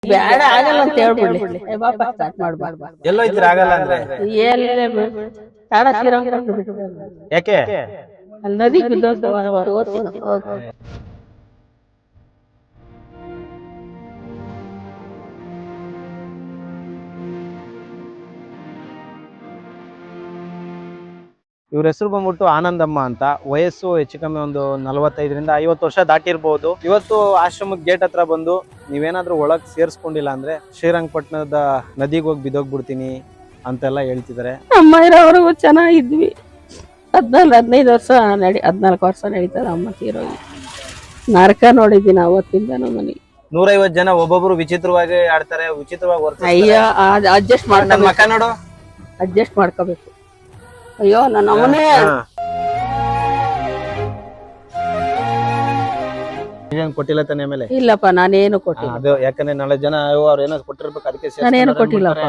ಬೇಡ ಆಗಲ್ಲ ಅಂತ ಹೇಳ್ಬಿಡ್ಲಿ. ಬಾಪ ಸ್ಟಾರ್ಟ್ ಮಾಡ್ಬಾರ್ದು. ಎಲ್ಲೋ ಇದ್ರೆ ಆಗಲ್ಲ ಅಂದ್ರೆ ತಾಡ ತೀರ ಯಾಕೆ? ಅಲ್ಲಿ ನದಿ ಬಿದ್ದೋದು. ಇವ್ರ ಹೆಸರು ಬಂದ್ಬಿಟ್ಟು ಆನಂದಮ್ಮ ಅಂತ. ವಯಸ್ಸು ಹೆಚ್ಚು ಕಮ್ಮಿ ಒಂದು 45ರಿಂದ 50 ವರ್ಷ ದಾಟಿರ್ಬೋದು. ಇವತ್ತು ಆಶ್ರಮದ ಗೇಟ್ ಹತ್ರ ಬಂದು ನೀವೇನಾದ್ರೂ ಒಳಗ್ ಸೇರ್ಸ್ಕೊಂಡಿಲ್ಲ ಅಂದ್ರೆ ಶ್ರೀರಂಗಪಟ್ಟಣದ ನದಿಗೆ ಹೋಗಿ ಬಿದ್ದೋಗ್ಬಿಡ್ತೀನಿ ಅಂತೆಲ್ಲ ಹೇಳ್ತಿದ್ದಾರೆ. ಅಮ್ಮ ಇರೋವರೆಗೂ ಚೆನ್ನಾಗಿದ್ವಿ. 15 ವರ್ಷ 14 ವರ್ಷ ನಡೀತದ ಅಮ್ಮ ತೀರೋಗಿ. ನರಕ ನೋಡಿದ್ದೀನಿ ಅವತ್ತಿಂದನೂ ಮನೆಗೆ. 150 ಜನ ಒಬ್ಬೊಬ್ರು ವಿಚಿತ್ರವಾಗಿ ಆಡ್ತಾರೆ, ವಿಚಿತ್ರವಾಗಿ ವರ್ತಿಸ್ತಾರೆ. ಅಯ್ಯೋ ಅಡ್ಜಸ್ಟ್ ನನ್ನ ಮಕ್ಕ ನೋಡು, ಅಡ್ಜಸ್ಟ್ ಮಾಡ್ಕೋಬೇಕು. ಅಯ್ಯೋ ನನ್ನ ಅವನೇ ಕೊಟ್ಟಿಲ್ಲ ತಾನೆ ಮೇಲೆ? ಇಲ್ಲಪ್ಪ ನಾನೇನು ಕೊಟ್ಟಿಲ್ಲ. ಅದು ಯಾಕಂದ್ರೆ ನಾಳೆ ಜನ ಅವ್ರು ಏನೋ ಕೊಟ್ಟಿರ್ಬೇಕು, ಅದಕ್ಕೆ ನಾನೇನು ಕೊಟ್ಟಿಲ್ಲಪ್ಪ.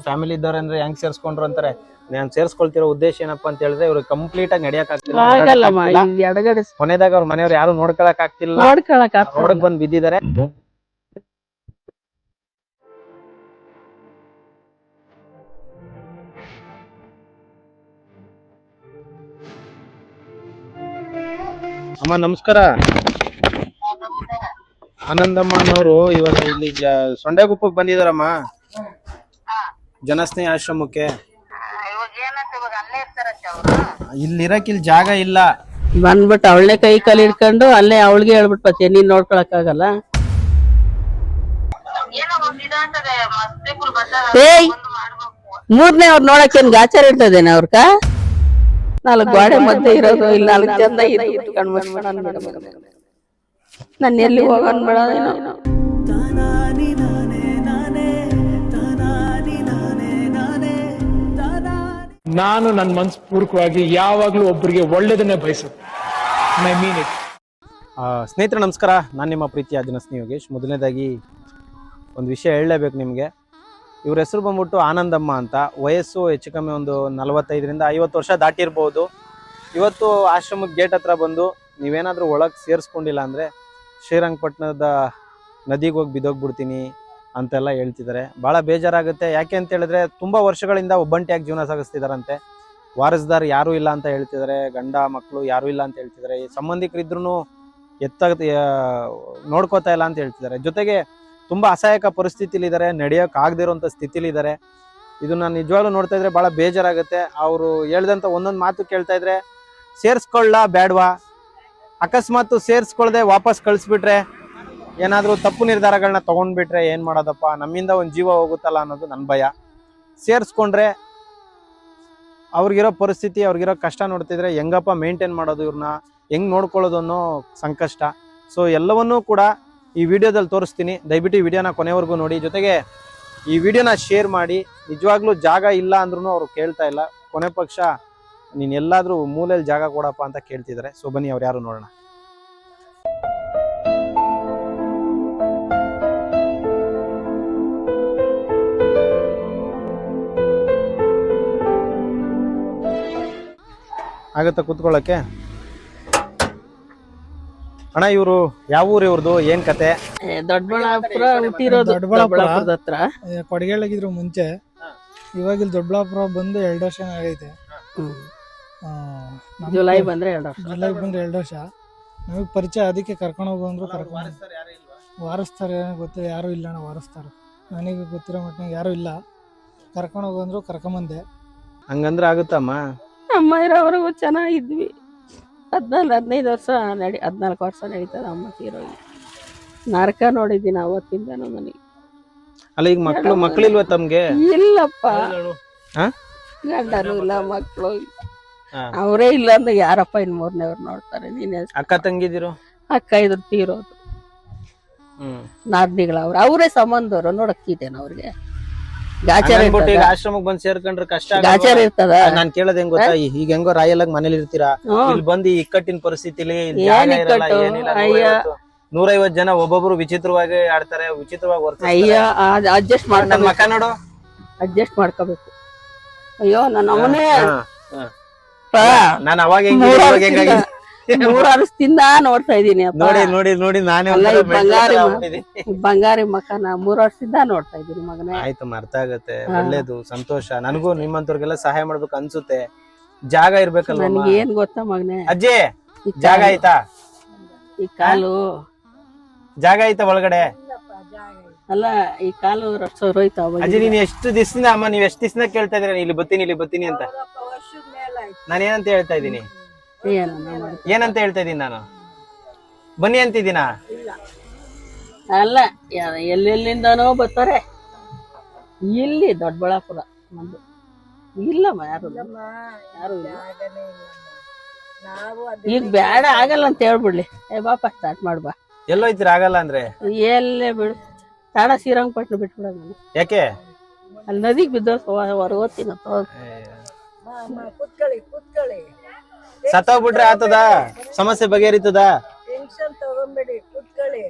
ಫ್ಯಾಮಿಲಿ ಇದ್ದವ್ರೆ ಅಂದ್ರೆ ಹೆಂಗ್ ಸೇರ್ಸ್ಕೊಂಡ್ರು ಅಂತಾರೆ. ನಾನು ಸೇರ್ಸ್ಕೊಳ್ತಿರೋ ಉದ್ದೇಶ ಏನಪ್ಪಾ ಅಂತ ಹೇಳಿದ್ರೆ ಇವ್ರಿಗೆ ಕಂಪ್ಲೀಟ್ ಆಗಿ ನಡಿಯಕ್ ಆಗ್ತಿಲ್ಲ. ಆಗಲ್ಲಮ್ಮ, ಎಡಗಡೆ ಕೊನೆದಾಗ ಅವ್ರ ಮನೆಯವ್ರು ಯಾರು ನೋಡ್ಕೊಳಕ್ ಆಗ್ತಿಲ್ಲ, ರೋಡಕ್ ಬಂದ್ ಬಿದ್ದಿದ್ದಾರೆ. ಅಮ್ಮ ನಮಸ್ಕಾರ. ಆನಂದಮ್ಮ ಅನ್ನೋರು ಇವಾಗ ಇಲ್ಲಿ ಸೊಂಡೆಗುಪ್ಪಕ್ಕೆ ಬಂದಿದಾರಮ್ಮ, ಜನಸ್ನೇಹಿ ಆಶ್ರಮಕ್ಕೆ. ಇಲ್ಲಿ ಇರಕ್ ಜಾಗ ಇಲ್ಲ. ಬಂದ್ಬಿಟ್ಟು ಅವಳನ್ನೇ ಕೈ ಕಾಲು ಹಿಡ್ಕೊಂಡು ಅಲ್ಲೇ ಅವಳಿಗೆ ಹೇಳ್ಬಿಟ್ಟು ಬತ್ತೆ, ನೀನ್ ನೋಡ್ಕೊಳಕ್ ಆಗಲ್ಲ. ಏಯ್ 3ನೇ ಅವ್ರು ನೋಡಕ್ ಏನ್ ಗಾಚಾರ ಇರ್ತದೇನೆ ಅವ್ರಕ? 4 ಗೋಡೆ ಮಧ್ಯೆ ಇರೋದು, ಇಲ್ಲಿ 4 ಚಂದ ಇಟ್ಕೊಂಡ್ ನಾನು ಎಲ್ಲಿ ಹೋಗೋನ್ ಬೇಡ. ನಾನು ನನ್ನ ಮನಸ್ಪೂರ್ವಕವಾಗಿ ಯಾವಾಗ್ಲೂ ಒಬ್ಬರಿಗೆ ಒಳ್ಳೇದನ್ನೇ ಬಯಸುತ್ತೆ. I mean it. ಸ್ನೇಹಿತರೆ ನಮಸ್ಕಾರ, ನಾನು ನಿಮ್ಮ ಪ್ರೀತಿಯ ಜನಸ್ನೇಹಿ ಯೋಗೇಶ್. ಮೊದಲನೇದಾಗಿ ಒಂದು ವಿಷಯ ಹೇಳಲೇಬೇಕು ನಿಮಗೆ. ಇವ್ರ ಹೆಸರು ಬಂದ್ಬಿಟ್ಟು ಆನಂದಮ್ಮ ಅಂತ. ವಯಸ್ಸು ಹೆಚ್ಚು ಕಮ್ಮಿ ಒಂದು 45ರಿಂದ 50 ವರ್ಷ ದಾಟಿರ್ಬೋದು. ಇವತ್ತು ಆಶ್ರಮದ ಗೇಟ್ ಹತ್ರ ಬಂದು ನೀವೇನಾದ್ರೂ ಒಳಗೆ ಸೇರಿಸ್ಕೊಂಡಿಲ್ಲ ಅಂದರೆ ಶ್ರೀರಂಗಪಟ್ಟಣದ ನದಿಗೆ ಹೋಗಿ ಬಿದ್ದೋಗ್ಬಿಡ್ತೀನಿ ಅಂತೆಲ್ಲ ಹೇಳ್ತಿದ್ದಾರೆ. ಭಾಳ ಬೇಜಾರಾಗುತ್ತೆ. ಯಾಕೆ ಅಂತ ಹೇಳಿದ್ರೆ ತುಂಬ ವರ್ಷಗಳಿಂದ ಒಬ್ಬಂಟಿಯಾಗಿ ಜೀವನ ಸಾಗಿಸ್ತಿದಾರಂತೆ. ವಾರಸ್ದಾರ್ ಯಾರೂ ಇಲ್ಲ ಅಂತ ಹೇಳ್ತಿದ್ದಾರೆ, ಗಂಡ ಮಕ್ಕಳು ಯಾರೂ ಇಲ್ಲ ಅಂತ ಹೇಳ್ತಿದ್ದಾರೆ, ಸಂಬಂಧಿಕರಿದ್ರೂ ನೋಡ್ಕೋತಾ ಇಲ್ಲ ಅಂತ ಹೇಳ್ತಿದ್ದಾರೆ. ಜೊತೆಗೆ ತುಂಬ ಅಸಹಾಯಕ ಪರಿಸ್ಥಿತಿಲಿದ್ದಾರೆ, ನಡೆಯೋಕೆ ಆಗದಿರೋಂಥ ಸ್ಥಿತಿಲಿದ್ದಾರೆ. ಇದನ್ನ ನಿಜವಾಗ್ಲೂ ನೋಡ್ತಾ ಇದ್ರೆ ಭಾಳ ಬೇಜಾರಾಗುತ್ತೆ. ಅವರು ಹೇಳ್ದಂಥ ಒಂದೊಂದು ಮಾತು ಕೇಳ್ತಾ ಇದ್ರೆ ಸೇರಿಸ್ಕೊಳ್ಳ ಬೇಡವಾ, ಅಕಸ್ಮಾತ್ ಸೇರಿಸ್ಕೊಳ್ದೆ ವಾಪಸ್ ಕಳಿಸ್ಬಿಟ್ರೆ, ಏನಾದರೂ ತಪ್ಪು ನಿರ್ಧಾರಗಳನ್ನ ತೊಗೊಂಡ್ಬಿಟ್ರೆ ಏನು ಮಾಡೋದಪ್ಪ, ನಮ್ಮಿಂದ ಒಂದು ಜೀವ ಹೋಗುತ್ತಲ್ಲ ಅನ್ನೋದು ನನ್ನ ಭಯ. ಸೇರಿಸ್ಕೊಂಡ್ರೆ ಅವ್ರಿಗಿರೋ ಪರಿಸ್ಥಿತಿ, ಅವ್ರಿಗಿರೋ ಕಷ್ಟ ನೋಡ್ತಿದ್ರೆ ಹೆಂಗಪ್ಪ ಮೇಂಟೈನ್ ಮಾಡೋದು, ಇವ್ರನ್ನ ಹೆಂಗೆ ನೋಡ್ಕೊಳ್ಳೋದು ಅನ್ನೋ ಸಂಕಷ್ಟ. ಸೊ ಎಲ್ಲವನ್ನೂ ಕೂಡ ಈ ವಿಡಿಯೋದಲ್ಲಿ ತೋರಿಸ್ತೀನಿ. ದಯವಿಟ್ಟು ಈ ವಿಡಿಯೋನ ಕೊನೆವರೆಗೂ ನೋಡಿ. ಜೊತೆಗೆ ಈ ವಿಡಿಯೋನ ಶೇರ್ ಮಾಡಿ. ನಿಜವಾಗ್ಲೂ ಜಾಗ ಇಲ್ಲ ಅಂದ್ರೂ ಅವ್ರು ಕೇಳ್ತಾ ಇಲ್ಲ, ಕೊನೆ ಪಕ್ಷ ನೀನು ಎಲ್ಲಾದರೂ ಮೂಲೆಯಲ್ಲಿ ಜಾಗ ಕೊಡಪ್ಪ ಅಂತ ಕೇಳ್ತಿದ್ದಾರೆ. ಸೊ ಬನ್ನಿ ಅವ್ರು ಯಾರು ನೋಡೋಣ. ಆಗತ್ತಾ ಕೂತ್ಕೊಳ್ಳೋಕ್ಕೆ? ಅಣ್ಣ ಇವರು ಯಾವ ಊರು, ಇವ್ರದ್ದು ಏನ್ ಕತೆ? ದೊಡ್ಡಬಳ್ಳಾಪುರ ಹುಟ್ಟಿರೋದು. ದೊಡ್ಡಬಳ್ಳಾಪುರದ ಹತ್ರ ಕೊಡಗೇಳಾಗಿದ್ರು ಮುಂಚೆ. ಇವಾಗ ಇಲ್ಲಿ ದೊಡ್ಡಬಳ್ಳಾಪುರ ಬಂದು 2 ವರ್ಷ ಆಗೈತೆ. ಜುಲೈ ಬಂದ್ರೆ 2 ವರ್ಷ. ನಮಗ್ ಪರಿಚಯ, ಅದಕ್ಕೆ ಕರ್ಕೊಂಡು ಹೋಗಂದ್ರು ವಾರಸ್ತಾರ ಗೊತ್ತಿಲ್ಲ, ಯಾರು ಇಲ್ಲ ಅಣ್ಣ ವಾರಸ್ತಾರ. ನನಗೆ ಗೊತ್ತಿರೋ ಮಟ್ಟಿಗೆ ಯಾರು ಇಲ್ಲ. ಕರ್ಕೊಂಡು ಹೋಗಂದ್ರು ಕರ್ಕೊಂಬಂದೆ. ಹಂಗಂದ್ರೆ ಆಗುತ್ತಮ್ಮ? ಅಮ್ಮ ಇರೋವರೆಗೂ ಚೆನ್ನಾಗಿದ್ವಿ. 15 ವರ್ಷ 14 ವರ್ಷ ನಡೀತದ ಅಮ್ಮ ತೀರೋಗಿ. ನರಕ ನೋಡಿದ್ದೀನಿ ಅವತ್ತಿಂದನೂ ಮನೆಗೆ. ಅಲ್ಲ ಈಗ ಮಕ್ಳಿಲ್ವ ತಮ್ಗೆ? ಇಲ್ಲಪ್ಪ, ಗಂಡನೂ ಇಲ್ಲ, ಮಕ್ಕಳು ಅವರೇ ಇಲ್ಲ ಅಂದ್ರೆ ಯಾರಪ್ಪ ಇನ್ 3ನೇವ್ರು ನೋಡ್ತಾರೆ? ನೀನೇ ಅಕ್ಕ ತಂಗಿದಿರು? ಅಕ್ಕ ಇದ್ರು ತೀರೋದು. ನಾದ್ನಿಗಳವ್ರು, ಅವರೇ ಸಂಬಂಧವ್ರು. ನೋಡಕ್ಕಿದ್ದೇನೆ ಅವ್ರಿಗೆ ಆಶ್ರಮಕ್ಕೆ ಬಂದ್ ಸೇರ್ಕೊಂಡ್ರೆ ಕಷ್ಟ ಗಾಚಾರ ಇರ್ತದ. ನಾನ್ ಕೇಳೋದ್ ಹೆಂಗ್ ಗೊತ್ತಾ, ಈಗ ಹೆಂಗೋ ರಾಯಲ್ ಆಗಿ ಮನೇಲಿ ಇರ್ತೀರಾ, ಇಲ್ಲಿ ಬಂದು ಇಕ್ಕಟ್ಟಿನ ಪರಿಸ್ಥಿತಿಲಿ 150 ಜನ ಒಬ್ಬೊಬ್ರು ವಿಚಿತ್ರವಾಗಿ ಆಡ್ತಾರೆ, ವಿಚಿತ್ರವಾಗಿ ವರ್ತಿಸ್ತಾರೆ. ಅಯ್ಯೋ ಅಡ್ಜಸ್ಟ್ ನನ್ನ ಮಕ್ಕ ನೋಡು, ಅಡ್ಜಸ್ಟ್ ಮಾಡ್ಕೋಬೇಕು. ಅಯ್ಯೋ ನನ್ನ ಅವನೇ ನಾನು ಅವಾಗ 3 ವರ್ಷದಿಂದ ನೋಡ್ತಾ ಇದೀನಿ ಅಪ್ಪ. ನೋಡಿ ನೋಡಿ ನೋಡಿ ನಾನೇ ಅಲ್ಲ, ಒಂಥರ ಈ ಬಂಗಾರಿ ಮೆಂಟಲ್ ಮ- ಆಗ್ಬಿಟ್ಟಿದ್ದೀನಿ. ಬಂಗಾರಿ ಮಕ್ಕನ 3 ವರ್ಷದಿಂದ ನೋಡ್ತಾ ಇದೀನಿ ಮಗನೇ. ಆಯ್ತಮ್ಮ, ಅರ್ಥ ಆಗತ್ತೆ, ಹಾ. ಒಳ್ಳೇದು, ಸಂತೋಷ. ನನಗೂ ನಿಮ್ಮಂತವ್ರಿಗೆಲ್ಲ ಸಹಾಯ ಮಾಡ್ಬೇಕು ಅನ್ಸುತ್ತೆ. ಜಾಗ ಇರ್ಬೇಕಲ್ವ ನನ್ಗೆ ಏನ್ ಗೊತ್ತಾ ಮಗನೇ, ಅಜ್ಜಿ? ಈ ಜಾಗ ಕಾಲು- ಆಯ್ತಾ? ಈ ಕಾಲು ಜಾಗ ಆಯ್ತಾ ಒಳಗಡೆ? ಅಲ್ಲ, ಈ ಕಾಲು ಹೋಯ್ತಾ ಅಜ್ಜಿ ನೀನ್ ಎಷ್ಟು ದಿವಸದಿಂದ ಅಮ್ಮ, ನೀವ್ ಎಷ್ಟು ದಿವಸದಿಂದ ಕೇಳ್ತಾ ಇದೀರ ಇಲ್ಲಿ ಬರ್ತೀನಿ ಅಂತ? ನಾನು ಏನಂತ ಹೇಳ್ತಾ ಇದ್ದೀನಿ? ಏನಂತ ಹೇಳ್ತಾ ಇದೀನಿ ನಾನು? ಬನ್ನಿ ಅಂತಿದ್ದೀನ? ಅಲ್ಲ, ಎಲ್ಲೆಲ್ಲಿಂದನೋ ಬರ್ತಾರೆ ಇಲ್ಲಿ ದೊಡ್ಡಬಳ್ಳಾಪುರ ನಮ್ದು. ಇಲ್ಲಮ್ಮ, ಯಾರು ಇಲ್ಲ. ಈಗ ಬೇಡ, ಆಗಲ್ಲ ಅಂತ ಹೇಳ್ಬಿಡ್ಲಿ. ಬಾಪ ಸ್ಟಾರ್ಟ್ ಮಾಡ್ಬಾ. ಎಲ್ಲೋಯ್ತೀರ ಆಗಲ್ಲ ಅಂದ್ರೆ? ಎಲ್ಲೇ ಬಿಡು, ತಾಡ ಶ್ರೀರಂಗಪಟ್ಟಣ ಬಿಟ್ಬಿಡ ನಾನು. ಯಾಕೆ? ಅಲ್ಲಿ ನದಿಗೆ ಬಿದ್ದ ಹೊರಗೋತೀನಿ. ಸತ್ತೋಗ್ಬಿಟ್ರೆ ಆತದ? ಸಮಸ್ಯೆ ಬಗೆಹರಿತದ? ಟೆನ್ಷನ್ ತಗೊಂಬೇಡಿ, ಕೂತ್ಕೊಳ್ಳಿ.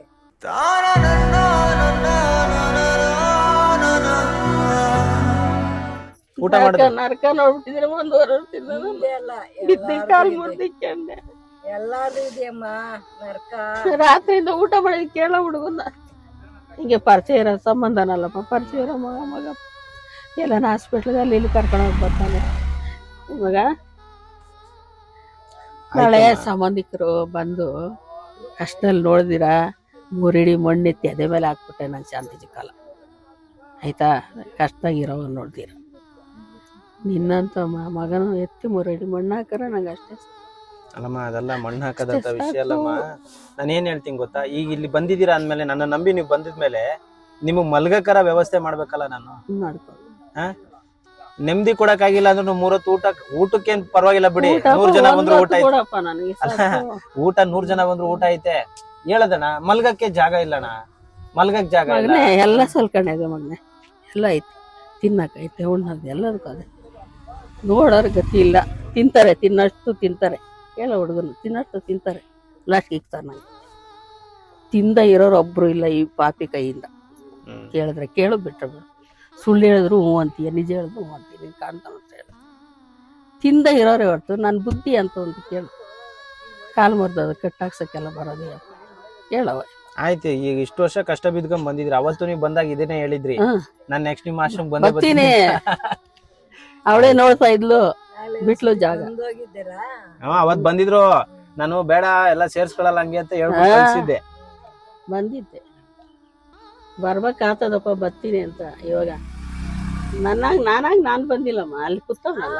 ಊಟ ಮಾಡಿದ್ರೆ ನರಕ ನೋಡ್ಬಿಟ್ಟಿದ್ರೆ 1.5 ವರ್ಷದಿಂದ ಎಲ್ಲ ಬಿದ್ದಿ ಕಾಲ್ ಮುರ್ದಿಕ್ಕಂಡೆ. ಎಲ್ಲಾರು ಇದೆಯಮ್ಮ ನರ್ಕ. ರಾತ್ರಿಯಿಂದ ಊಟ ಮಾಡಿದ್ ಕೇಳೋ ಹುಡುಗನ ಹಿಂಗೆ ಪರಿಚಯ ಇರೋ ಸಂಬಂಧನಲ್ಲಪ್ಪ, ಪರಿಚಯ ಇರೋ ಮಗ ಎಲ್ಲಾನ ಹಾಸ್ಪಿಟ್ಲಲ್ಲಿ ಇಲ್ಲಿ ಕರ್ಕೊಂಡೋಗಿ ಬರ್ತಾನೆ ಮಗ. ಹಳೆಯ ಸಂಬಂಧಿಕರು ಬಂದು ಕಷ್ಟದಲ್ಲಿ ನೋಡಿದಿರ 3 ಇಡಿ ಮಣ್ಣೆತ್ತಿ ಅದೇ ಮೇಲೆ ಹಾಕ್ಬಿಟ್ಟೆ ನಾನು ಶಾಂತಿ ಚಿಕ್ಕಲ್ಲ. ಆಯ್ತಾ, ಕಷ್ಟಾಗಿರೋವ್ ನೋಡ್ದಿರ. ನಿನ್ನಂತ ಮಗನ ಎತ್ತಿ 3 ಇಡಿ ಮಣ್ಣು ಹಾಕರ ನಂಗೆ ಅಷ್ಟೇ. ಅಲ್ಲಮ್ಮ, ಅದೆಲ್ಲ ಮಣ್ಣು ಹಾಕದಂತ ವಿಷಯ ಅಲ್ಲಮ್ಮ. ನಾನೇನ್ ಹೇಳ್ತೀನಿ ಗೊತ್ತಾ, ಈಗ ಇಲ್ಲಿ ಬಂದಿದ್ದೀರಾ ಅಂದ್ಮೇಲೆ, ನನ್ನ ನಂಬಿ ನೀವು ಬಂದಿದ್ಮೇಲೆ ನಿಮಗ್ ಮಲ್ಗಕರ ವ್ಯವಸ್ಥೆ ಮಾಡ್ಬೇಕಲ್ಲ ನಾನು. ಮಾಡ್ಕೊಂಡು ನೆಮ್ಮದಿ ಕೊಡಕ್ಕಾಗಿಲ್ಲ ಅಂದ್ರೆ 3 ಹೊತ್ತು ಊಟಕ್ಕೇನ್ ಪರವಾಗಿಲ್ಲ ಬಿಡಿ. 100 ಜನ ಬಂದ್ರು ಊಟ ಐತೆ. ಕೊಡಪ್ಪ ನನಗೆ ಊಟ 100 ಜನ ಬಂದ್ರು ಊಟ ಐತೆ. ಹೇಳದಣ್ಣ, ಮಲ್ಗಕ್ಕೆ ಜಾಗ ಇಲ್ಲಣ್ಣ, ಮಲ್ಗಕ್ ಜಾಗ ಇಲ್ಲ. ಮಗನೇ ಎಲ್ಲ ಸಲ್ಕೊಂಡೆ ಮಗನೇ, ಎಲ್ಲ ಐತಿ, ತಿನ್ನಕೈತೆ, ಉಣ್ಣೋದು ಎಲ್ಲದಕ್ಕೂ ಅದೇ. ನೋಡೋರ್ ಗತಿ ಇಲ್ಲ, ತಿಂತಾರೆ, ತಿನ್ನಷ್ಟು ತಿಂತಾರೆ. ಹೇಳೋ ಹುಡುಗನು ತಿನ್ನಷ್ಟು ತಿಂತಾರೆ, ಲಾಸ್ಟ್ ಇಕ್ತಾರೆ. ನಂಗೆ ತಿಂದ ಇರೋರು ಒಬ್ರು ಇಲ್ಲ ಈ ಪಾಪಿ ಕೈಯಿಂದ. ಕೇಳಿದ್ರೆ ಕೇಳು, ಬಿಟ್ರೆ ಬಿಡು. ಸುಳ್ಳು ಹೇಳಿದ್ರು ಹ್ಞೂ ಅಂತೀಯ, ನಿಜ ಹೇಳಿದ್ರು ಹ್ಞೂ ಅಂತೀಯ, ನೀನು ಕಾಣ್ತಾನ ಅಂತ ಹೇಳಿ. ತಿಂದ ಇರೋರೇ ಹೊರತು ನನ್ನ ಬುದ್ಧಿ ಅಂತ ಒಂದು ಕೇಳು. ಕಾಲು ಮುರಿದದು ಕಟ್ಟಾಕ್ಸಕ್ಕೆಲ್ಲ ಬರೋದೇ ಹೇಳವ. ಆಯ್ತು, ಈಗ ಇಷ್ಟು ವರ್ಷ ಕಷ್ಟ ಬಿದ್ಕೊಂಡ್ ಬಂದಿದ್ರಿ. ಅವತ್ತು ನೀವು ಬಂದಾಗ ಇದೇನೆ ಹೇಳಿದ್ರಿ, ನಾನ್ ನೆಕ್ಸ್ಟ್ ನಿಮ್ಮ ಆಶ್ರಮ ಬಂದೇ ಬರ್ತೀನಿ. ಅವಳೇ ನೋಡ್ತಾ ಇದ್ಲು, ಬಿಟ್ಲು ಜಾಗ. ಬಂದೋಗಿದ್ದೀರಾ? ಅವತ್ ಬಂದಿದ್ರು. ನಾನು ಬೇಡ ಎಲ್ಲ ಸೇರ್ಸ್ಕೊಳಲ್ಲ ಹಂಗೆ ಅಂತ ಹೇಳ್ಬಿಟ್ಟು ಕಳ್ಸಿದ್ದೆ. ಬಂದಿದ್ದೆ, ಬರ್ಬೇಕಾಗ್ತದಪ್ಪ, ಬರ್ತೀನಿ ಅಂತ. ಇವಾಗ ನಾನಾಗ್ ಬಂದಿಲ್ಲಮ್ಮ, ಅಲ್ಲಿ ಕೂತವನಲ್ಲ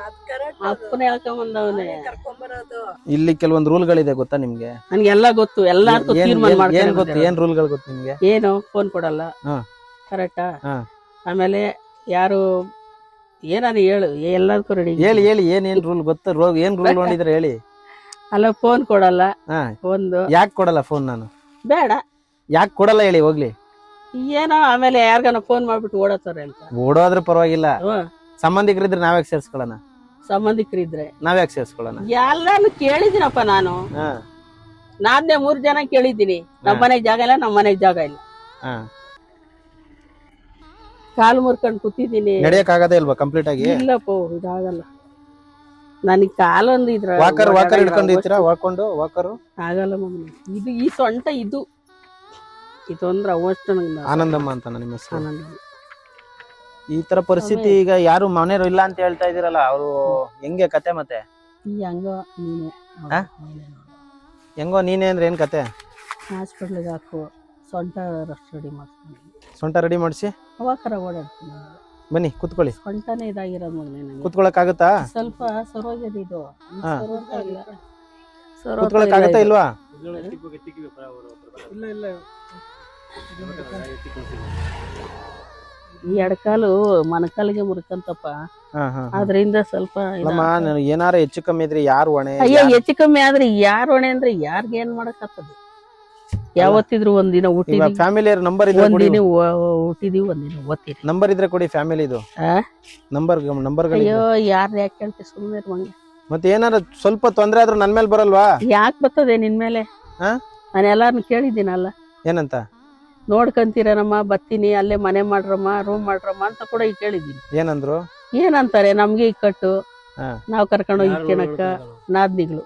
ಅದ್ correct ಅದು. ಅಪ್ಪನ ಹೇಳ್ಕೊಂಬಂದವನೇ. ಕರ್ಕೊಂಬರೋದು. ಇಲ್ಲಿ ಕೆಲವೊಂದು ರೂಲ್ಗಳಿದೆ ಗೊತ್ತಾ ನಿಮ್ಗೆ? ನನ್ಗೆಲ್ಲ ಗೊತ್ತು, ಎಲ್ಲಾರ್ಗೂ ತೀರ್ಮಾನ ಏನ್ ಗೊತ್ತು? ಮಾಡ್ಕೊಂಡು. ಏನ್ ರೂಲ್ಗಳು ಗೊತ್ತು ನಿಮ್ಗೆ? ಏನು ಫೋನ್ ಕೊಡಲ್ಲ, ಹಾ. ಕರೆಕ್ಟಾ? ಹಾ. ಆಮೇಲೆ ಯಾರು ಏನಾರು ಹೇಳು, ಎಲ್ಲದಕ್ಕೂ ರೆಡಿ. ಹೇಳಿ ಏನ್ ರೂಲ್ ಗೊತ್ತ? ಏನ್ ರೂಲ್ ಮಾಡಿದ್ರೆ ಹೇಳಿ. ಅಲ್ಲ, ಫೋನ್ ಕೊಡಲ್ಲ. ಹಾ. ಒಂದು ಯಾಕೆ ಕೊಡಲ್ಲ ಫೋನ್? ನಾನು ಬೇಡ, ಯಾಕೆ ಕೊಡಲ್ಲ ಹೇಳಿ ಹೋಗ್ಲಿ. ಏನೋ ಆಮೇಲೆ ಯಾರ್ಗಾನ ಫೋನ್ ಮಾಡ್ಬಿಟ್ಟು ಓಡೋತಾರೆ ಅಂತ. ಓಡೋದ್ರೆ ಪರವಾಗಿಲ್ಲ, ಹ್ಮ್. ಸಂಬಂಧಿಕರಿದ್ರೆ ನಾವ್ಯಾಕೆ ಸೇರ್ಸ್ಕೊಳ್ಳೋಣ? ಸಂಬಂಧಿಕರಿದ್ರೆ ನಾವ್ಯಾಕೆ ಸೇರ್ಸ್ಕೊಳ್ಳೋಣ? ಎಲ್ಲಾನು ಕೇಳಿದ್ದೀನಪ್ಪ ನಾನು. ಹಾ. ನಾನೇ 3 ಜನ ಕೇಳಿದ್ದೀನಿ. ನಮ್ಮ ಮನೆಗ್ ಜಾಗ ಇಲ್ಲ, ನಮ್ಮ ಮನೆಗ್ ಜಾಗ ಇಲ್ಲ. ಹಾ. ಕಾಲು ಮುರ್ಕೊಂಡು ಕೂತಿದ್ದೀನಿ. ನಡೆಯಕ್ ಆಗದೇ ಇಲ್ವಾ ಕಂಪ್ಲೀಟ್ ಆಗಿ? ಇಲ್ಲಪ್ಪ, ಇದಾಗಲ್ಲ ನನಗೆ. ಕಾಲೊಂದು ಇದ್ರ ವಾಕರ್ ಹಿಡ್ಕೊಂಡು ಇರ್ತೀರಾ? ವಾಕರ್ ಆಗಲ್ಲ ಮಗನ. ಇದು ಈ ಸೊಂಟ ಇದೊಂದ್ರ ಅವಷ್ಟು ನಂಗೆ ಆನಂದಮ್ಮ ಅಂತ ನಿಮ್ಮ ಹೆಸರು. ಆನಂದ. ಈ ತರ ಪರಿಸ್ಥಿತಿ ಈಗ ಯಾರು ಮನೆಯವರು ಇಲ್ಲ ಅಂತ ಹೇಳ್ತಾ ಇದೀರಲ್ಲ, ಅವರು ಹೆಂಗೆ ಕತೆ? ಮತ್ತೆ ಈ ಹಂಗ ನೀನೆ ಆ? ಹೆಂಗೋ ನೀನೇ ಅಂದ್ರೆ ಏನ್ ಕತೆ? ಹಾಸ್ಪಿಟ್ಲಿಗೆ ಹಾಕು, ಸೊಂಟ ರೆಡಿ ಮಾಡ್ತೀನಿ. ಸೊಂಟ ರೆಡಿ ಮಾಡಿಸಿ ಅವಾಕರ ಓಡಾಡ್ತೀನಿ. ಬನ್ನಿ ಕೂತ್ಕೊಳ್ಳಿ. ಸೊಂಟನೇ ಇದಾಗಿರೋದು ಮಗನೇ ನನಗೆ. ಕೂತ್ಕೊಳಕ್ ಆಗುತ್ತಾ? ಸ್ವಲ್ಪ ಸರೋಗ್ಯದ ಇದು. ಹಾ. ಸರೋಗ್ತಾ ಕೂತ್ಕೊಳಕ್ ಆಗತ್ತಾ ಇಲ್ವಾ? ಈ ಎಡಕಾಲು ಮೊಣಕಾಲಿಗೆ ಮುರ್ಕಂತಪ್ಪ. ಅದ್ರಿಂದ ಸ್ವಲ್ಪ ಏನಾರ ಹೆಚ್ಚು ಕಮ್ಮಿ ಇದ್ರೆ ಯಾರು ಹೊಣೆ? ಅಯ್ಯೋ, ಹೆಚ್ಚು ಕಮ್ಮಿ ಆದ್ರೆ ಯಾರ್ ಹೊಣೆ ಅಂದ್ರೆ ಯಾರ್ಗ ಏನ್ ಮಾಡಕತ್ತದ? ಯಾವತ್ತಿದ್ರು ಒಂದಿನ ಹುಟ್ಟಿದೀವಿ, ಫ್ಯಾಮಿಲಿ ನಂಬರ್ ಇದ್ರೆ ಒಂದಿನ ಹುಟ್ಟಿದೀವಿ, ಒಂದಿನ ಓದ್ತೀರಿ. ನಂಬರ್ ಇದ್ರೆ ಕೊಡಿ ಫ್ಯಾಮಿಲಿದು ನಂಬರ್. ಅಯ್ಯೋ, ಯಾರ್ ಯಾಕೆ ಹೇಳ್ತೀವಿ, ಸುಮ್ಮನೆ ಮಂಗೆ. ಮತ್ತೆ ಏನಾರ ಸ್ವಲ್ಪ ತೊಂದ್ರೆ ಆದ್ರೂ ನನ್ ಮೇಲೆ ಬರಲ್ವಾ? ಯಾಕೆ ಬರ್ತದೆ ನಿನ್ ಮೇಲೆ? ನಾನು ಎಲ್ಲಾರನ್ನು ಕೇಳಿದ್ದೀನಲ್ಲ, ಏನಂತ? ನೋಡ್ಕಂತೀರಮ್ಮ, ಬರ್ತೀನಿ, ಅಲ್ಲೇ ಮನೆ ಮಾಡ್ರಮ್ಮ, ರೂಮ್ ಮಾಡ್ರಮ್ಮ ಅಂತ ಕೂಡ ಈಗ ಕೇಳಿದ್ದೀನಿ. ಏನಂದ್ರು? ಏನಂತಾರೆ, ನಮ್ಗೆ ಇಕ್ಕಟ್ಟು, ನಾವ್ ಕರ್ಕೊಂಡೋಗಿ ಇಕ್ಕಣಕ್ಕ ನಾದ್ನಿಗಳು.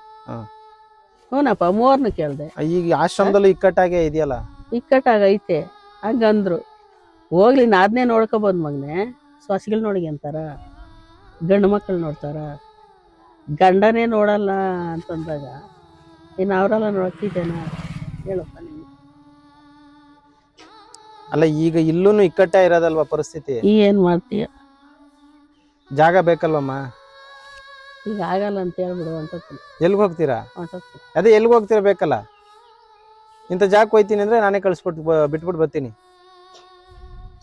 ಹ್ಞೂನಪ್ಪ ಮೂವರ್ನ ಕೇಳ್ದೆ. ಈಗ ಆಶ್ರಮದಲ್ಲೂ ಇಕ್ಕಟ್ಟಾಗೆ ಇದೆಯಲ್ಲ. ಇಕ್ಕಟ್ಟಾಗೈತೆ ಹಂಗಂದ್ರು. ಹೋಗ್ಲಿ ನಾ ಅದನ್ನೇ ನೋಡ್ಕೊಬೋದು ಮಗನೆ. ಸೊಸೆಗಳು ನೋಡಿ ಅಂತಾರ, ಗಂಡು ಮಕ್ಕಳು ನೋಡ್ತಾರ, ಗಂಡನೇ ನೋಡಲ್ಲ ಅಂತಂದಾಗ ಇನ್ನು ಅವರೆಲ್ಲ ನೋಡ್ತಿದ್ದೇನ ಹೇಳಪ್ಪ ನೀನು. ಅಲ್ಲ ಈಗ ಇಲ್ಲೂ ಇಕ್ಕಟ್ಟೇ ಇರೋದಲ್ವಾ ಪರಿಸ್ಥಿತಿ? ಏನು ಮಾಡ್ತೀಯ? ಜಾಗ ಬೇಕಲ್ವಮ್ಮ? ಈಗ ಆಗಲ್ಲ ಅಂತ ಹೇಳ್ಬಿಡು ಅಂತ ಎಲ್ಗೆ ಹೋಗ್ತೀರಾ? ಹೊಂಟೋಗ್ತೀನಿ. ಅದೇ ಎಲ್ಗೆ ಹೋಗ್ತೀರಾ ಬೇಕಲ್ಲ. ಇಂಥ ಜಾಗಕ್ಕೆ ಹೋಯ್ತೀನಿ ಅಂದ್ರೆ ನಾನೇ ಕಳಿಸ್ಬಿಟ್ಟು ಬಿಟ್ಬಿಟ್ಟು ಬರ್ತೀನಿ.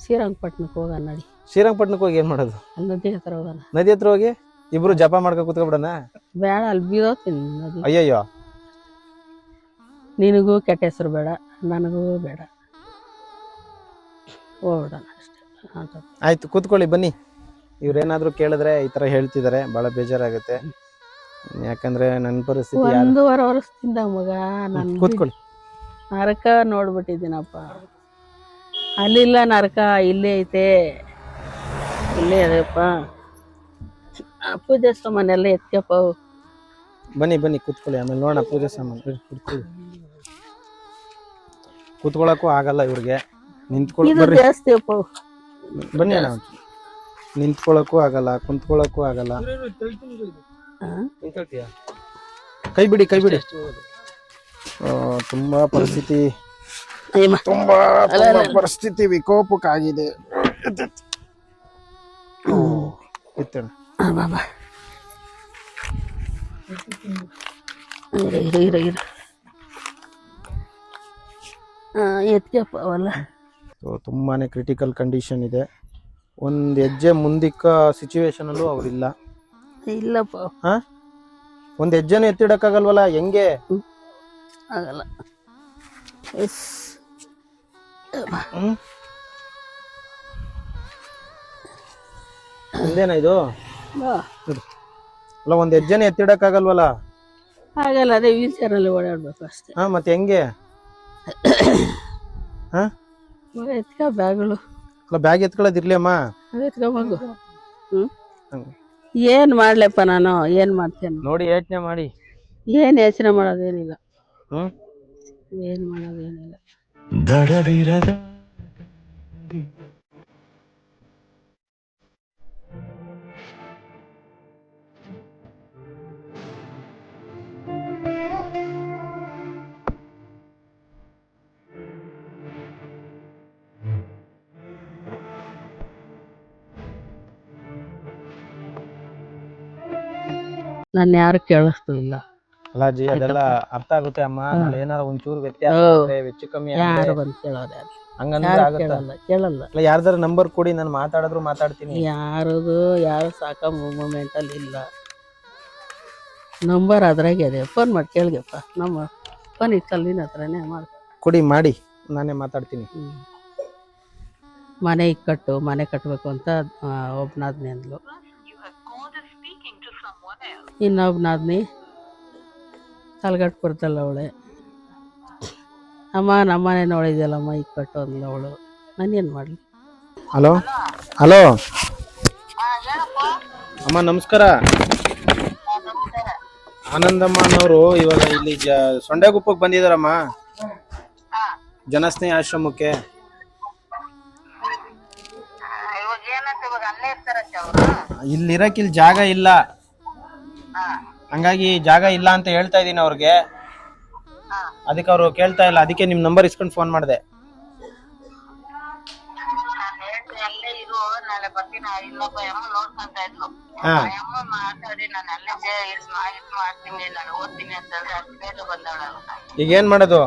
ಶ್ರೀರಂಗಪಟ್ಟಣಕ್ಕೆ ಹೋಗೋಣ ನಡಿ. ಶ್ರೀರಂಗಪಟ್ಟಣಕ್ಕೆ ಹೋಗಿ ಏನ್ ಮಾಡೋದು? ಅಲ್ಲಿ ನದಿ ಹತ್ರ ಹೋಗೋಣ. ನದಿ ಹತ್ರ ಹೋಗಿ ಇಬ್ರು ಜಪ ಮಾಡ್ಕೊ ಕೂತ್ಕೊಬಿಡೋಣ? ಬೇಡ, ಅಲ್ಲಿ ಬೀದೋತೀನಿ ನದಿ. ಅಯ್ಯಯ್ಯೋ, ನಿನಗೂ ಕೆಟ್ಟ ಹೆಸರು ಬೇಡ, ನನಗೂ ಬೇಡ, ಹೋಗ್ಬಿಡೋಣ ಅಷ್ಟೇ. ಆಯ್ತು ಕೂತ್ಕೊಳ್ಳಿ ಬನ್ನಿ. ಇವ್ರೇನಾದ್ರು ಕೇಳಿದ್ರೆ ಈ ತರ ಹೇಳ್ತಿದಾರೆ, ಬಹಳ ಬೇಜಾರಾಗುತ್ತೆ. ಯಾಕಂದ್ರೆ ನನ್ನ ಪರಿಸ್ಥಿತಿ 1.5 ವರ್ಷದಿಂದ ಮಗ ನಾನು ಕೂತ್ಕೊಳ್ಳಿ. ನರಕ ನೋಡ್ಬಿಟ್ಟಿದ್ದೀನಪ್ಪ. ಅಲ್ಲಿಲ್ಲ ನರಕ, ಇಲ್ಲೇ ಐತೆ, ಇಲ್ಲೇ ಅದಪ್ಪ. ಪೂಜೆ ಸಾಮಾನೆಲ್ಲ ಎತ್ಕಪ್ಪ. ಬನ್ನಿ ಬನ್ನಿ ಕೂತ್ಕೊಳ್ಳಿ, ಆಮೇಲೆ ನೋಡೋಣ ಪೂಜೆ ಸಾಮಾನು. ಕೂತ್ಕೊಳ್ಳಿ. ಕೂತ್ಕೊಳ್ಳೋಕ್ಕೂ ಆಗಲ್ಲ ಇವ್ರಿಗೆ, ನಿಂತ್ಕೊಳ್ಳಿ. ಇದು ಬರ್ರಿ ಜಾಸ್ತಿ ಅಪ್ಪ. ಬನ್ನಿ ಅಣ್ಣ. ನಿಂತ್ಕೊಳ್ಳೋಕ್ಕೂ ಆಗಲ್ಲ, ಕುಂತ್ಕೊಳ್ಳೋಕ್ಕೂ ಆಗಲ್ಲ. ಕೈ ಬಿಡಿ ಕೈ ಬಿಡಿ. ತುಂಬಾ ಪರಿಸ್ಥಿತಿ ತುಂಬಾ ಪರಿಸ್ಥಿತಿ ವಿಕೋಪಕ್ಕಾಗಿದೆ. ಬಾಬಾ ಎತ್ಕಪ್ಪ ಅವಲ್ಲ. ತುಂಬಾನೇ ಕ್ರಿಟಿಕಲ್ ಕಂಡೀಷನ್ ಇದೆ. ಒಂದ್ ಹೆಜ್ಜೆ ಮುಂದಿಕ್ಕ ಸಿಚುವೇಶನ್ ಅಲ್ಲೂ ಅವ್ರಿಲ್ಲ. ಇಲ್ಲಪ್ಪ. ಒಂದ್ ಹೆಜ್ಜೆನೂ ಎತ್ತಿಡಕ್ಕಾಗಲ್ವಲ್ಲ, ಹೆಂಗೆ? ಆಗಲ್ಲ. ಹಿಂದೇನ ಇದು? ಅಲ್ಲ ಒಂದ್ ಹೆಜ್ಜೆನ ಎತ್ತಿಡಕ್ಕಾಗಲ್ವಲ್ಲ? ಆಗಲ್ಲ, ಅದೇ ವೀಲ್ ಚೇರಲ್ಲಿ ಓಡಾಡ್ಬೇಕು ಅಷ್ಟೇ. ಮತ್ತೆ ಹೆಂಗೆ? ಎತ್ಕ ಬ್ಯಾಗ್ಗಳು. ಬ್ಯಾಗ್ ಎತ್ಕೊಳ್ಳೋದಿರ್ಲಿ ಅಮ್ಮ. ಎತ್ಕೊಬೇಕು. ಏನ್ ಮಾಡ್ಲಪ್ಪ ನಾನು, ಏನ್ ಮಾಡ್ತೇನೆ ನೋಡಿ, ಯೋಚನೆ ಮಾಡಿ. ಏನ್ ಯೋಚನೆ ಮಾಡೋದೇನಿಲ್ಲ, ಏನ್ ಮಾಡೋದೇನಿಲ್ಲ. ನಾನು ಯಾರು ಕೇಳಿಸ್ತಿಲ್ಲ. ಅಲ್ಲಾಜಿ, ಅದೆಲ್ಲ ಅರ್ಥ ಆಗುತ್ತೆ ಅಮ್ಮ. ಏನಾರ ಒಂಚೂರು ವ್ಯತ್ಯಾಸ ಹೆಚ್ಚು ಕಮ್ಮಿ ಯಾರು ಬಂದು ಕೇಳೋರು ಹಂಗಂದ್ರೆ ಆಗುತ್ತಾ? ಕೇಳಲ್ಲ. ಯಾರ್ದಾರ ನಂಬರ್ ಕೊಡಿ, ನಾನು ಮಾತಾಡಿದ್ರು ಮಾತಾಡ್ತೀನಿ. ಯಾರು ಸಾಕ ಮೂಮೆಂಟ್ ಅಲ್ಲಿ ಇಲ್ಲ. ನಂಬರ್ ಅದ್ರಾಗೆ ಇದೆ, ಫೋನ್ ಮಾಡಿ ಕೇಳ್ಗಪ್ಪ. ನಮ್ಮ ಫೋನ್ ಇತ್ತಲ್ಲ ನಿನ್ನ ಹತ್ರನೇ ಮಾಡಿ ಕೊಡಿ, ಮಾಡಿ ನಾನೇ ಮಾತಾಡ್ತೀನಿ. ಮನೆ ಇಕ್ಕಟ್ಟು, ಮನೆ ಕಟ್ಟಬೇಕು ಅಂತ ಒಬ್ನಾದ್ನಿ ಅಂದ್ಲು. ಇನ್ನೊಬ್ನಾದ್ನಿ ತಲೆಗಟ್ಟು ಕೊಡ್ತಲ್ಲ ಅವಳೆ. ಅಮ್ಮ ನಮ್ಮನೆ ನೋಡಿದ್ಯಲ್ಲಮ್ಮ ಇಕ್ಕಟ್ಟು ಅಂದ್ಲ ಅವಳು. ನಾನೇನು ಮಾಡಲಿ? ಹಲೋ ಹಲೋ ಅಮ್ಮ, ನಮಸ್ಕಾರ. ಆನಂದಮ್ಮ ಅನ್ನೋರು ಇವಾಗ ಇಲ್ಲಿ ಸೊಂಡೆಗುಪ್ಪಕ್ಕೆ ಬಂದಿದಾರಮ್ಮ, ಜನಸ್ನೇಹಿ ಆಶ್ರಮಕ್ಕೆ. ಇಲ್ಲಿರಕ್ಕೆ ಇಲ್ಲಿ ಜಾಗ ಇಲ್ಲ, ಹಂಗಾಗಿ ಜಾಗ ಇಲ್ಲ ಅಂತ ಹೇಳ್ತಾ ಇದೀನಿ ಅವ್ರಿಗೆ. ಅದಕ್ಕೆ ಅವ್ರು ಕೇಳ್ತಾ ಇಲ್ಲ, ಅದಕ್ಕೆ ನಿಮ್ ನಂಬರ್ ಇಸ್ಕೊಂಡು ಫೋನ್ ಮಾಡಿದೆ. ಈಗ ಏನ್ ಮಾಡೋದು?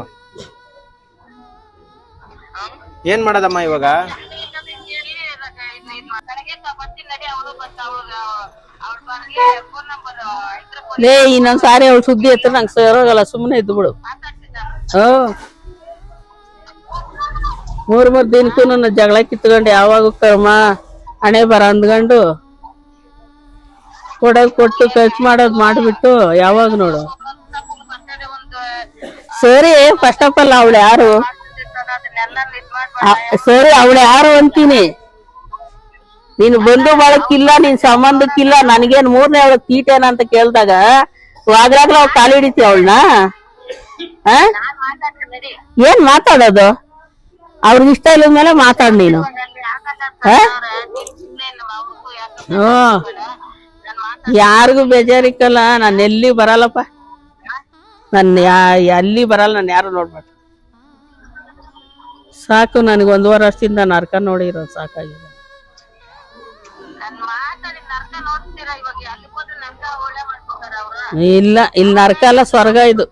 ಏನ್ ಮಾಡೋದಮ್ಮ ಇವಾಗ? ಲೇ, ಇನ್ನೊಂದ್ ಸಾರಿ ಅವಳು ಸುದ್ದಿ ಎತ್ತ ನಂಗೆ ಸರೋಗಲ್ಲ, ಸುಮ್ಮನೆ ಇದ್ದು ಬಿಡು. 3 ದಿನಕ್ಕೂ ನನ್ನ ಜಗಳ ಕಿತ್ಕೊಂಡು ಯಾವಾಗ ಕರ್ಮ ಹಣೆ ಬರ ಅಂದ್ಕೊಂಡು ಕೊಡೋದು ಕೊಟ್ಟು ಖರ್ಚು ಮಾಡೋದು ಮಾಡಿಬಿಟ್ಟು ಯಾವಾಗ ನೋಡು. ಸರಿ, ಫಸ್ಟ್ ಆಫ್ ಆಲ್ ಅವಳು ಯಾರು? ಸರಿ, ಅವಳು ಯಾರು ಅಂತೀನಿ. ನೀನು ಬಂಧು ಬಳಕ್ಕಿಲ್ಲ, ನೀನ್ ಸಂಬಂಧಕ್ಕಿಲ್ಲ, ನನಗೇನ್ 3ನೇ ಅವಳ ತೀಟೇನ ಅಂತ ಕೇಳ್ದಾಗ ವಾದ್ರಾಗ್ಲ ಅವ್ಳು ಕಾಲು ಹಿಡಿತಿ ಅವಳನ್ನ. ಆ? ಏನ್ ಮಾತಾಡೋದು? ಅವ್ರಿಗೆ ಇಷ್ಟ ಇಲ್ಲದ ಮೇಲೆ ಮಾತಾಡ್ ನೀನು. ಯಾರಿಗೂ ಬೇಜಾರಿಕ್ಕಲ್ಲ, ನಾನು ಎಲ್ಲಿ ಬರಲ್ಲಪ್ಪ. ನಾನು ಅಲ್ಲಿ ಬರಲ್ಲ, ನಾನು ಯಾರು ನೋಡ್ಬೇಡ. ಸಾಕು, ನನಗೆ 1.5 ವರ್ಷದಿಂದ ನರ್ಕ ನೋಡಿರೋದು ಸಾಕಾಗಿದೆ. ಇಲ್ಲ, ಇಲ್ಲಿ ನರ್ಕ ಅಲ್ಲ, ಸ್ವರ್ಗ ಇದು.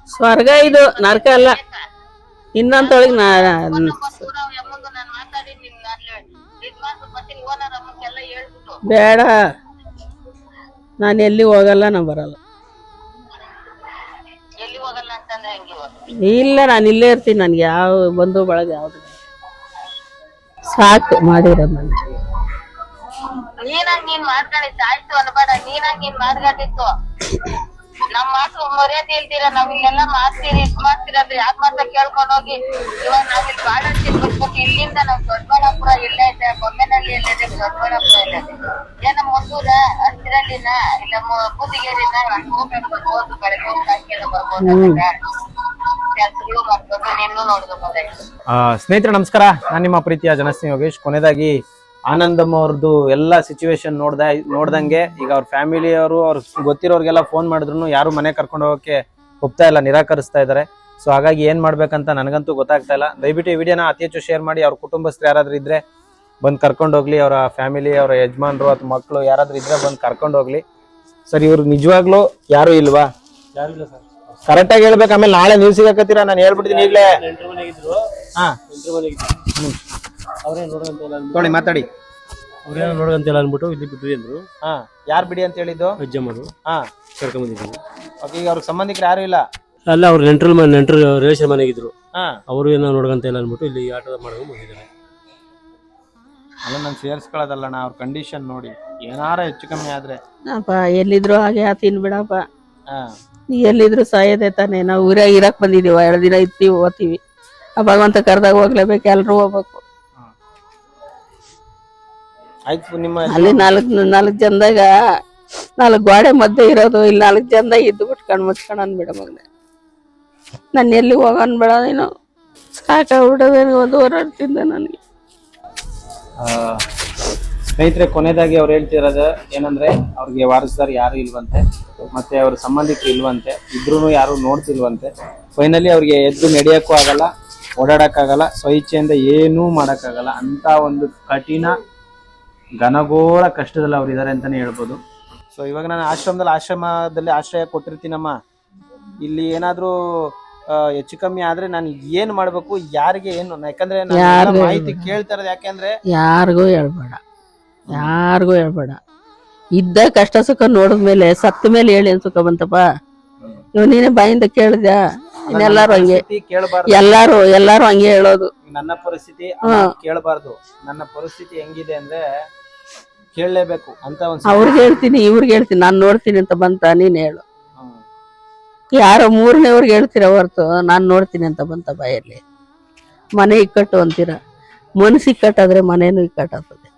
ಸ್ವರ್ಗ ಇದು, ನರ್ಕ ಅಲ್ಲ. ಇನ್ನೊಂದೊಳಗೆ ಬೇಡ, ನಾನು ಎಲ್ಲಿ ಹೋಗಲ್ಲ, ನಾ ಬರಲ್ಲ. ಇಲ್ಲ, ನಾನು ಇಲ್ಲೇ ಇರ್ತೀನಿ. ನನ್ಗೆ ಯಾವ ಬಂಧು ಬಳಗ ಯಾವ್ದು ಸಾಕು ಮಾಡಿರೋದು. ನಾನು ನೀನಾಗ್ ನೀನ್ ಮಾಡ್ಕೊಂಡಿತ್ತು ಆಯ್ತು ಅನ್ಬೇಡ. ನೀನಾಗ್ ನೀನ್ ಮಾಡ್ಕೊಂಡಿತ್ತು. ನಮ್ ಮಾತು ಮರ್ಯಾದೆ ಇಲ್ದಿರ ನಾವ್ ಇಲ್ಲೆಲ್ಲ ಮಾಡ್ತೀರಿ ಇದ್ ಮಾಡ್ತೀರಂದ್ರೆ ಯಾಕ ಮಾತ ಕೇಳ್ಕೊಂಡ್ ಹೋಗಿ ಇವಾಗ ನಾವ್ ಇಲ್ಲಿ ಬಾಳಂತಿ ಬಿಟ್ಬಿಟ್ಟು ಇಲ್ಲಿಂದ ನಾವ್ ದೊಡ್ಡಬಳ್ಳಾಪುರ ಎಲ್ಲೇ ಇದೆ, ಬೊಮ್ಮೆನಹಳ್ಳಿ ಎಲ್ಲೇ ದೊಡ್ಡಬಳ್ಳಾಪುರ ಎಲ್ಲೇ ಏನ ಮುಂದೂರ ಹತ್ತಿರಲ್ಲಿನ ಇಲ್ಲ ಬೂದಿಗೇರಿನ ಹೋಗ್ಬೇಕು, ಹೋದ್ ಬೆಳಗ್ಗೆ ಹೋಗಿ ಹಾಕಿಲ್ಲ ಬರ್ಬೋದು. ಕೆಲ್ಸಗಳು ಮಾಡ್ಕೊಂಡು ನಿನ್ನೂ ನೋಡ್ಬೇಕು. ಸ್ನೇಹಿತರೆ ನಮಸ್ಕಾರ, ನಾನು ನಿಮ್ಮ ಪ್ರೀತಿಯ ಜನಸ್ನೇಹಿ ಯೋಗೇಶ್. ಕೊನೆಯದಾಗಿ ಆನಂದಮ್ಮ ಅವ್ರದ್ದು ಎಲ್ಲ ಸಿಚುವೇಶನ್ ನೋಡ್ದಂಗೆ ಈಗ ಅವ್ರ ಫ್ಯಾಮಿಲಿಯವರು ಅವ್ರಿಗೆ ಗೊತ್ತಿರೋರಿಗೆಲ್ಲ ಫೋನ್ ಮಾಡಿದ್ರು ಯಾರು ಮನೆ ಕರ್ಕೊಂಡು ಹೋಗೋಕೆ ಒಪ್ತಾ ಇಲ್ಲ, ನಿರಾಕರಿಸ್ತಾ ಇದ್ದಾರೆ. ಸೊ ಹಾಗಾಗಿ ಏನ್ ಮಾಡ್ಬೇಕಂತ ನನಗಂತೂ ಗೊತ್ತಾಗ್ತಾ ಇಲ್ಲ. ದಯವಿಟ್ಟು ಈ ವಿಡಿಯೋನ ಅತಿ ಹೆಚ್ಚು ಶೇರ್ ಮಾಡಿ. ಅವ್ರ ಕುಟುಂಬಸ್ಥರು ಯಾರಾದ್ರೂ ಇದ್ರೆ ಬಂದು ಕರ್ಕೊಂಡು ಹೋಗ್ಲಿ, ಅವರ ಫ್ಯಾಮಿಲಿ, ಅವರ ಯಜಮಾನ್ರು ಅಥವಾ ಮಕ್ಕಳು ಯಾರಾದ್ರೂ ಇದ್ರೆ ಬಂದು ಕರ್ಕೊಂಡು ಹೋಗ್ಲಿ. ಸರ್, ಇವ್ರು ನಿಜವಾಗ್ಲೂ ಯಾರು ಇಲ್ವಾ? ಕರೆಕ್ಟ್ ಆಗಿ ಹೇಳ್ಬೇಕು, ಆಮೇಲೆ ನಾಳೆ ನೀವು ಸಿಗಕತ್ತೀರಾ. ನಾನು ಹೇಳ್ಬಿಡ್ತೀನಿ ಈಗಲೇ. ಹಾ, ನೋಡಿ ಮಾತಾಡಿ. ಅವ್ರೇನೋ ನೋಡಂತಿಲ್ಲ ಅನ್ಬಿಟ್ಟು ಇಲ್ಲಿ ಬಿಡ್ರಿ ಅಂದ್ರು. ಹಾ, ಯಾರು ಬಿಡಿ ಅಂತ ಹೇಳಿದ್ದು? ಅಜ್ಜಮ್ಮರು. ಹಾ, ಕರ್ಕೊಂಡ್ಬಂದಿದ್ದೀನಿ. ಓಕೆ, ಈಗ ಅವ್ರ ಸಂಬಂಧಿಕರು ಯಾರು ಇಲ್ಲ? ಅಲ್ಲ, ಅವ್ರು ನೆಂಟ್ರು ರಿಲೇಷನ್ ಮನೆಗಿದ್ರು. ಹಾ, ಅವರು ಏನೋ ನೋಡ್ಕಂತ ಇಲ್ಲ ಅನ್ಬಿಟ್ಟು ಇಲ್ಲಿ ಆಟ ಮಾಡ್ಕೊಂಡು ಬಂದಿದ್ದಾರೆ. ಅಲ್ಲ, ನಾನು ಸೇರಿಸ್ಕೊಳ್ಳೋದಲ್ಲಣ್ಣ, ಅವ್ರ ಕಂಡೀಷನ್ ನೋಡಿ. ಏನಾರ ಹೆಚ್ಚು ಕಮ್ಮಿ ಆದ್ರೆ ಅಪ್ಪ ಎಲ್ಲಿದ್ರು ಹಾಗೆ ತಿನ್ಬಿಡಪ್ಪ. ಹಾ, ಎಲ್ಲಿದ್ರು ಸಾಯೋದೆ ತಾನೆ. ನಾವು ಊರಾಗ ಇರಕ್ ಬಂದಿದೀವ, 2 ದಿನ ಇರ್ತೀವಿ, ಓದ್ತೀವಿ. ಆ ಭಗವಂತ ಕರ್ದಾಗ ಹೋಗ್ಲೇಬೇಕು, ಎಲ್ರು ಹೋಗ್ಬೇಕು. ಆಯ್ತು. ನಿಮ್ಮ ಅಲ್ಲಿ ನಾಲ್ಕು ಜನದಾಗ 4 ಗೋಡೆ ಮಧ್ಯೆ ಇರೋದು, ಇಲ್ಲಿ 4 ಜನದಾಗ ಇದ್ದು ಬಿಟ್ಟು ಕಣ್ ಮುಚ್ಕೊಂಡ್ ಅನ್ಬೇಡ ಮಗನೆ. ನಾನು ಎಲ್ಲಿ ಹೋಗನ್ಬೇಡ, ನೀನು ಸಾಕಾಗ್ಬಿಡೋದೇನು 1.5 ವರ್ಷದಿಂದ ನನಗೆ. ಸ್ನೇಹಿತರೆ, ಕೊನೆಯದಾಗಿ ಅವ್ರು ಹೇಳ್ತಿರೋದು ಏನಂದ್ರೆ, ಅವ್ರಿಗೆ ವಾರಸ್ದಾರ್ ಯಾರು ಇಲ್ವಂತೆ, ಮತ್ತೆ ಅವ್ರ ಸಂಬಂಧಿಕರು ಇಲ್ವಂತೆ, ಇದ್ರೂ ಯಾರು ನೋಡ್ತಿಲ್ವಂತೆ. ಫೈನಲಿ ಅವ್ರಿಗೆ ಎದ್ದು ನಡೆಯಕ್ಕೂ ಆಗಲ್ಲ, ಓಡಾಡಕ್ಕಾಗಲ್ಲ, ಸ್ವಇಚ್ಛೆಯಿಂದ ಏನೂ ಮಾಡಕ್ಕಾಗಲ್ಲ. ಅಂತ ಒಂದು ಕಠಿಣ ಘನಘೋರ ಕಷ್ಟದಲ್ಲಿ ಅವ್ರು ಇದ್ದಾರೆ ಅಂತಾನೆ ಹೇಳ್ಬೋದು. ಸೊ ಇವಾಗ ನಾನು ಆಶ್ರಮದಲ್ಲಿ ಆಶ್ರಯ ಕೊಟ್ಟಿರ್ತೀನಮ್ಮ. ಇಲ್ಲಿ ಏನಾದ್ರೂ ಹೆಚ್ಚು ಕಮ್ಮಿ ಆದ್ರೆ ನಾನು ಏನ್ ಮಾಡ್ಬೇಕು, ಯಾರಿಗೆ ಏನು? ಯಾಕಂದ್ರೆ ನಾನು ಮಾಹಿತಿ ಕೇಳ್ತಾ ಇರೋದು ಯಾಕೆಂದ್ರೆ ಯಾರಿಗೂ ಹೇಳ್ಬೇಡ. ಇದ್ದ ಕಷ್ಟ ಸುಖ ನೋಡಿದ್ಮೇಲೆ ಸತ್ತ ಮೇಲೆ ಹೇಳಿ ಏನ್ ಸುಖ ಬಂತಪ್ಪ? ಇವ್ ನೀನೇ ಬಾಯಿಂದ ಕೇಳಿದ್ಯ? ಇನ್ನೆಲ್ಲಾರು ಹಂಗೆ ಕೇಳಬಾರ್ದು. ಎಲ್ಲಾರು ಹಂಗೆ ಹೇಳೋದು. ನನ್ನ ಪರಿಸ್ಥಿತಿ ಕೇಳಬಾರ್ದು. ನನ್ನ ಪರಿಸ್ಥಿತಿ ಹೆಂಗಿದೆ ಅಂದ್ರೆ ಕೇಳಲೇಬೇಕು ಅಂತ ಅವ್ರಿಗೆ ಹೇಳ್ತೀನಿ, ಇವ್ರಿಗೆ ಹೇಳ್ತೀನಿ, ನಾನ್ ನೋಡ್ತೀನಿ ಅಂತ ಬಂತ ನೀನ್ ಹೇಳು. ಯಾರೋ 3ನೇವ್ರಿಗೆ ಹೇಳ್ತೀರ ಹೊರ್ತು ನಾನ್ ನೋಡ್ತೀನಿ ಅಂತ ಬಂತ ಬಾಯಲ್ಲಿ? ಮನೆ ಇಕ್ಕಟ್ಟು ಅಂತೀರ, ಮನಸ್ಸು ಇಕ್ಕಟ್ಟಾದ್ರೆ ಮನೇನು ಇಕ್ಕಟ್ಟಾಗ್ತದೆ.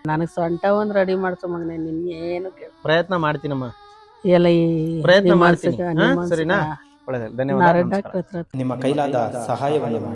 ನನಗ್ ಸೊಂಟ ಒಂದ್ ರೆಡಿ ಮಾಡ್ಸೋ ಮಗನೆ, ನಿನ್ಗೇನು ಪ್ರಯತ್ನ ಮಾಡ್ತೀನಮ್ಮ. ಎಲ್ಲ ಈ ಪ್ರಯತ್ನ ಮಾಡ್ತೀನಿ. ಸರಿನಾ? ಧನ್ಯವಾದ. ನಾರಾಯಣ ಡಾಕ್ಟರ್ ಹತ್ರ ನಿಮ್ಮ ಕೈಲಾದ ಸಹಾಯವನ್ನು